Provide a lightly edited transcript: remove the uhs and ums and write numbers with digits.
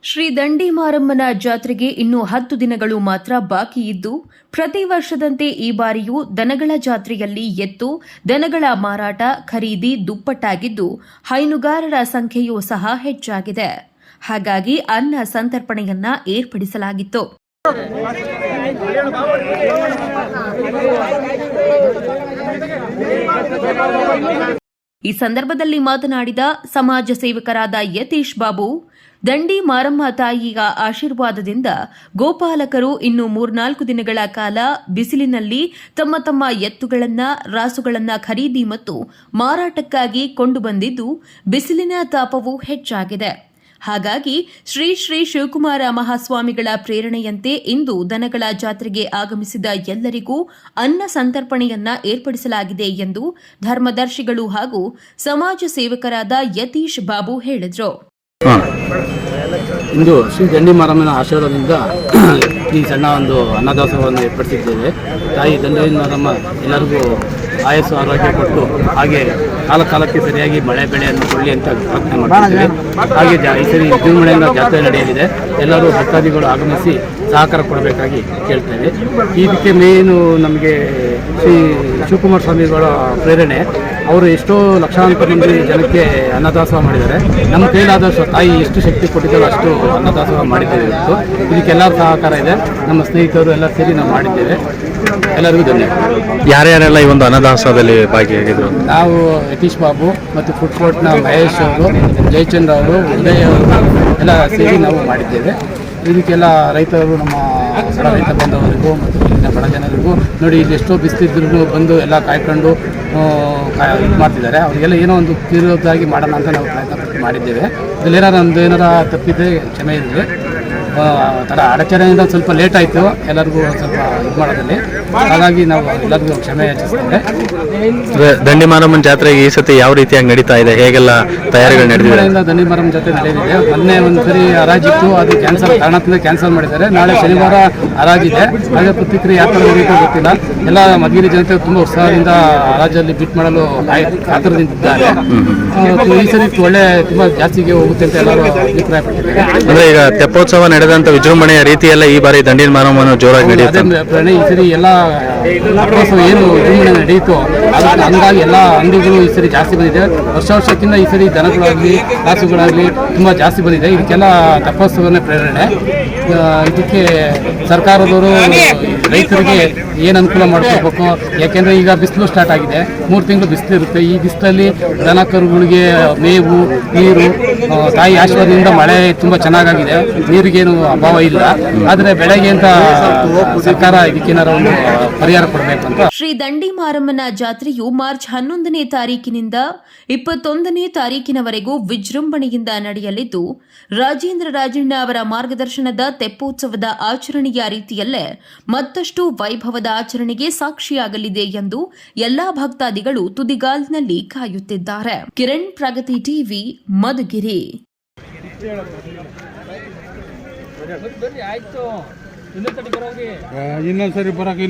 ಶ್ರೀ ದಂಡಿ ಮಾರಮ್ಮನ ಜಾತ್ರೆಗೆ ಇನ್ನು 10 ದಿನಗಳು ಮಾತ್ರ ಬಾಕಿ ಇದ್ದು, ಪ್ರತಿ ವರ್ಷದಂತೆ ಈ ಬಾರಿಯೂ ದನಗಳ ಜಾತ್ರೆಯಲ್ಲಿ ಎತ್ತು, ದನಗಳ ಮಾರಾಟ, ಖರೀದಿ ದುಪ್ಪಟ್ಟಾಗಿದ್ದು, ಹೈನುಗಾರರ ಸಂಖ್ಯೆಯೂ ಸಹ ಹೆಚ್ಚಾಗಿದೆ. ಹಾಗಾಗಿ ಅನ್ನ ಸಂತರ್ಪಣೆಯನ್ನ ಏರ್ಪಡಿಸಲಾಗಿತ್ತು. ಈ ಸಂದರ್ಭದಲ್ಲಿ ಮಾತನಾಡಿದ ಸಮಾಜ ಸೇವಕರಾದ ಯತೀಶ್ ಬಾಬು, ದಂಡಿ ಮಾರಮ್ಮ ತಾಯಿಯ ಆಶೀರ್ವಾದದಿಂದ ಗೋಪಾಲಕರು ಇನ್ನು 3-4 ದಿನಗಳ ಕಾಲ ಬಿಸಿಲಿನಲ್ಲಿ ತಮ್ಮ ತಮ್ಮ ಎತ್ತುಗಳನ್ನ, ರಾಸುಗಳನ್ನ ಖರೀದಿ ಮತ್ತು ಮಾರಾಟಕ್ಕಾಗಿ ಕೊಂಡು ಬಂದಿದ್ದು, ಬಿಸಿಲಿನ ತಾಪವೂ ಹೆಚ್ಚಾಗಿದೆ. ಹಾಗಾಗಿ ಶ್ರೀ ಶ್ರೀ ಶಿವಕುಮಾರ ಮಹಾಸ್ವಾಮಿಗಳ ಪ್ರೇರಣೆಯಂತೆ ಇಂದು ದನಗಳ ಜಾತ್ರೆಗೆ ಆಗಮಿಸಿದ ಎಲ್ಲರಿಗೂ ಅನ್ನ ಸಂತರ್ಪಣೆಯನ್ನ ಏರ್ಪಡಿಸಲಾಗಿದೆ ಎಂದು ಧರ್ಮದರ್ಶಿಗಳು ಹಾಗೂ ಸಮಾಜ ಸೇವಕರಾದ ಯತೀಶ್ ಬಾಬು ಹೇಳಿದರು. ಇಂದು ಶ್ರೀ ದಂಡಿ ಮಾರಮ್ಮನ ಆಶೀರ್ವಾದದಿಂದ ಈ ಸಣ್ಣ ಒಂದು ಅನ್ನದಾಸೋಹವನ್ನು ಏರ್ಪಡಿಸಿದ್ದೇವೆ. ತಾಯಿ ದಂಡಿ ಮಾರಮ್ಮ ಎಲ್ಲರಿಗೂ ಆಯಸ್ಸು ಆರೋಗ್ಯ ಕೊಟ್ಟು ಹಾಗೆ ಕಾಲಕ್ಕೆ ಸರಿಯಾಗಿ ಮಳೆ ಬೆಳೆಯನ್ನು ಕೊಡಲಿ ಅಂತ ಪ್ರಾರ್ಥನೆ ಮಾಡ್ತಿದ್ದೇವೆ. ಹಾಗೆ ಈ ಸರಿ ಜೂನ್ಮಳೆಯಿಂದ ಜಾತ್ರೆ ನಡೆಯಲಿದೆ. ಎಲ್ಲರೂ ಭಕ್ತಾದಿಗಳು ಆಗಮಿಸಿ ಸಹಕಾರ ಕೊಡಬೇಕಾಗಿ ಕೇಳ್ತೇವೆ. ಇದಕ್ಕೆ ಮೇನು ನಮಗೆ ಶ್ರೀ ಶಿವಕುಮಾರ ಸ್ವಾಮಿಗಳ ಪ್ರೇರಣೆ. ಅವರು ಎಷ್ಟೋ ಲಕ್ಷಾಂತರ ಮಂದಿ ಜನಕ್ಕೆ ಅನ್ನದಾಸೋಹ ಮಾಡಿದ್ದಾರೆ. ನಮ್ಮ ಕೈಲಾದಷ್ಟು ತಾಯಿ ಎಷ್ಟು ಶಕ್ತಿ ಕೊಟ್ಟಿದ್ದಾರೋ ಅಷ್ಟು ಅನ್ನದಾಸೋಹ ಮಾಡಿದ್ದೇವೆ. ಇದಕ್ಕೆಲ್ಲರ ಸಹಕಾರ ಇದೆ. ನಮ್ಮ ಸ್ನೇಹಿತರು ಎಲ್ಲ ಸೇರಿ ನಾವು ಮಾಡಿದ್ದೇವೆ. ಎಲ್ಲರಿಗೂ ಧನ್ಯವಾದ. ಯಾರ್ಯಾರೆಲ್ಲ ಈ ಒಂದು ಅನ್ನದಾಸೋಹದಲ್ಲಿ ಭಾಗಿಯಾಗಿದ್ರು? ನಾವು ಯತೀಶ್ ಬಾಬು ಮತ್ತು ಫುಡ್ ಕೋರ್ಟ್ನ ಮಹೇಶ್ ಅವರು, ಜಯಚಂದ್ರ ಅವರು, ಉದಯ್ ಅವರು ಎಲ್ಲ ಸೇರಿ ನಾವು ಮಾಡಿದ್ದೇವೆ. ಇದಕ್ಕೆಲ್ಲ ರೈತರು, ನಮ್ಮ ರೈತ ಬಂಧುವರಿಗೂ ಮತ್ತು ಇಲ್ಲಿನ ಬಡ ಜನರಿಗೂ ನೋಡಿ, ಇಲ್ಲಿ ಎಷ್ಟೋ ಬಿಸಿಲಿದ್ರು ಬಂದು ಎಲ್ಲ ಕಾಯ್ಕೊಂಡು ಇದು ಮಾಡ್ತಿದ್ದಾರೆ. ಅವರಿಗೆಲ್ಲ ಏನೋ ಒಂದು ತೀರೋದಾಗಿ ಮಾಡೋಣ ಅಂತ ನಾವು ಪ್ರಯತ್ನ ಮಾಡಿದ್ದೇವೆ. ಏನಾರ ತಪ್ಪಿದ್ರೆ ಕ್ಷಮೆ ಇದೆ. ಅಡಚಣೆಯಿಂದ ಸ್ವಲ್ಪ ಲೇಟ್ ಆಯಿತು ಎಲ್ಲರಿಗೂ ಸ್ವಲ್ಪ ಇದು ಮಾಡೋದಲ್ಲಿ. ಹಾಗಾಗಿ ನಾವು ಎಲ್ಲರಿಗೂ ಕ್ಷಮೆ ಯಾಚಿಸ್ತೇವೆ. ದಂಡಿ ಮಾರಮ್ಮನ ಜಾತ್ರೆಗೆ ಈ ಸತಿ ಯಾವ ರೀತಿಯಾಗಿ ನಡೀತಾ ಇದೆ? ಹೇಗೆಲ್ಲ ತಯಾರಿಗಳು ನಡೆದಿದೆ? ದಂಡಿ ಮಾರಮ್ಮನ ಜಾತ್ರೆ ನಡೆದಿದೆ. ಮೊನ್ನೆ ಒಂದ್ಸರಿ ಹರಾಜಿತ್ತು, ಅದು ಕಾರಣದಿಂದ ಕ್ಯಾನ್ಸಲ್ ಮಾಡಿದ್ದಾರೆ. ನಾಳೆ ಶನಿವಾರ ಹರಾಜಿದೆ. ಹಾಗೆ ಪ್ರತಿಕ್ರಿಯೆ ಯಾವ ಥರ ನಡೀತೋ ಗೊತ್ತಿಲ್ಲ. ಎಲ್ಲ ಮಧುಗಿರಿ ಜನತೆ ತುಂಬ ಉತ್ಸಾಹದಿಂದ ಹರಾಜಲ್ಲಿ ಬಿಟ್ ಮಾಡಲು ಕಾತರದಿಂದಿದ್ದಾರೆ. ಈ ಸರಿ ಒಳ್ಳೆ ತುಂಬ ಜಾಸ್ತಿಗೆ ಹೋಗುತ್ತೆ ಅಂತ ಎಲ್ಲರೂ ಅಭಿಪ್ರಾಯ ಪಟ್ಟಿದ್ದಾರೆ. ಅಂದರೆ ಈಗ ತೆಪ್ಪೋತ್ಸವ ನಡೆದಂತ ವಿಜೃಂಭಣೆಯ ರೀತಿಯೆಲ್ಲ ಈ ಬಾರಿ ದಂಡಿ ಮಾರಮ್ಮನ ಜೋರಾಗಿ ನಡೆಯುತ್ತೆ. ಈ ಸರಿ ಎಲ್ಲ ಏನು ವಿಜೃಂಭಣೆ ನಡೆಯಿತು ಹಂಗಾಗಿ ಎಲ್ಲ ಅಂಗಡಿಗಳು ಈ ಸರಿ ಜಾಸ್ತಿ ಬಂದಿದೆ. ವರ್ಷಕ್ಕಿಂತ ಈ ಸರಿ ದನಗಳಾಗಲಿ ರಾಸುಗಳಾಗಲಿ ತುಂಬ ಜಾಸ್ತಿ ಬಂದಿದೆ. ಇದಕ್ಕೆಲ್ಲ ತೆಪ್ಪೋತ್ಸವನೇ ಪ್ರೇರಣೆ. ಇದಕ್ಕೆ ಸರ್ಕಾರದವರು ರೈತರಿಗೆ ಏನು ಅನುಕೂಲ ಮಾಡ್ಕೋಬೇಕು. ಯಾಕೆಂದರೆ ಈಗ ಬಿಸಿಲು ಸ್ಟಾರ್ಟ್ ಆಗಿದೆ. 3 ತಿಂಗಳು ಬಿಸಿಲು ಇರುತ್ತೆ. ಈ ಬಿಸಿಲಲ್ಲಿ ದನ ಕರುಗಳಿಗೆ ಮೇವು, ನೀರು, ತಾಯಿ ಆಶೀರ್ವಾದದಿಂದ ಮಳೆ ತುಂಬ ಚೆನ್ನಾಗಿದೆ. ನೀರಿಗೇನು ಅಭಾವ ಇಲ್ಲ. ಆದರೆ ಬೆಳೆಗೆ ಅಂತ ಸರ್ಕಾರ ಇದಕ್ಕೇನಾರ ಒಂದು ಪರಿಹಾರ ಕೊಡಬೇಕು ಅಂತ. ಶ್ರೀ ದಂಡಿ ಮಾರಮ್ಮನ ಜಾತ್ರೆಯು ಮಾರ್ಚ್ 11ನೇ ತಾರೀಕಿನಿಂದ 21ನೇ ತಾರೀಕಿನವರೆಗೂ ವಿಜೃಂಭಣೆಯಿಂದ ನಡೆಯಲಿದ್ದು, ರಾಜೇಂದ್ರ ರಾಜಣ್ಣ ಅವರ ಮಾರ್ಗದರ್ಶನದ ತೆಪ್ಪೋತ್ಸವದ ಆಚರಣೆಯ ರೀತಿಯಲ್ಲೇ ಮತ್ತಷ್ಟು ವೈಭವದ ಆಚರಣೆಗೆ ಸಾಕ್ಷಿಯಾಗಲಿದೆ ಎಂದು ಎಲ್ಲಾ ಭಕ್ತಾದಿಗಳು ತುದಿಗಾಲಿನಲ್ಲಿ ಕಾಯುತ್ತಿದ್ದಾರೆ. ಕಿರಣ್, ಪ್ರಗತಿ ಟಿವಿ, ಮಧುಗಿರಿ. ಇನ್ನೊಂದ್ಸರಿ ಬರೋಕೆ